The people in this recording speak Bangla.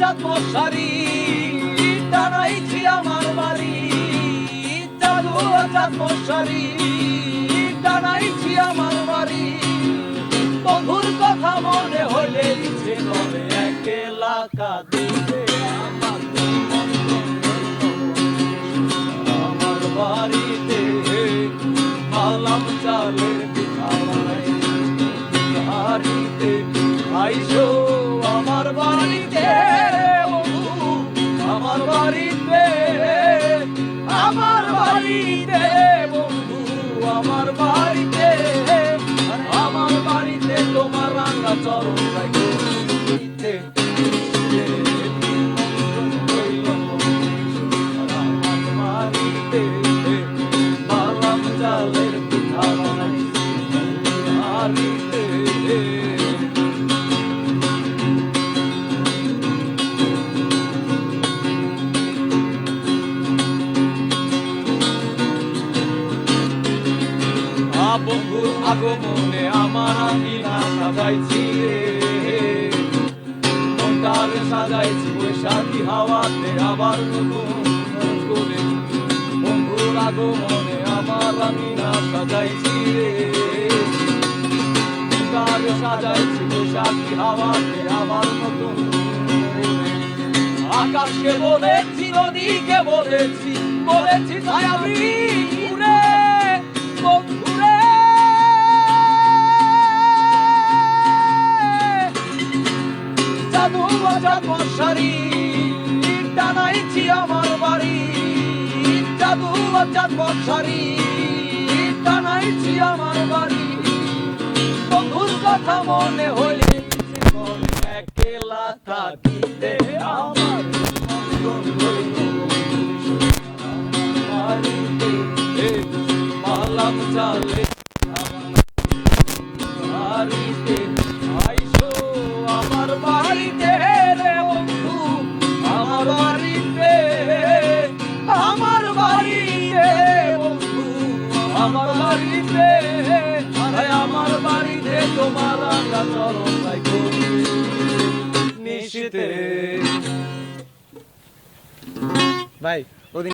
চাঁদ মশারি টানাইছি আমার বাড়ি, জাদু চাঁদ মশারি টানাইছি আমার বাড়ি। বন্ধুর কথা মনে হলে ইচ্ছে করে একলা কাঁদিতে আমার বাড়িতে মালাম চালের পিঠা বানাই বাড়িতে আইসো আমার বাড়িতে আমার বাড়িতে আমার বাড়িতে বন্ধু আমার বাড়িতে আমার বাড়িতে তোমার রাঙা চরণ রাইতে বাড়িতে মালাম চালের পিঠা বানাই বাড়িতে। বন্ধুর আগমনে আমার আঙিনা সাজাইছি রে, মনটারে সাজাইছি বৈশাখী হাওয়াতে আবার নতুন করে। বন্ধুর আগমনে আমার আঙিনা সাজাইছি রে, মনটারে সাজাইছি বৈশাখী হাওয়াতে আবার নতুন করে। আকাশকে বলেছি নদীকে বলেছি বলেছি ছায়াবি উড়ে বন্ধুরে জাদু চাঁদ মশারি টানাইছি আমার বাড়ি, জাদু চাঁদ মশারি টানাইছি আমার বাড়ি। বন্ধুর কথা মনে হইলে একলা থাকিতে আমার বাড়িতে মালাম চালে বাড়িতে আইসো আমার বাড়িতে রে বন্ধু আমার বাড়িতে আমার বাড়িতে বন্ধু আমার বাড়িতে আমার বাড়িতে তোমার রাঙা চরণ রাইখো নিশীথে। ভাই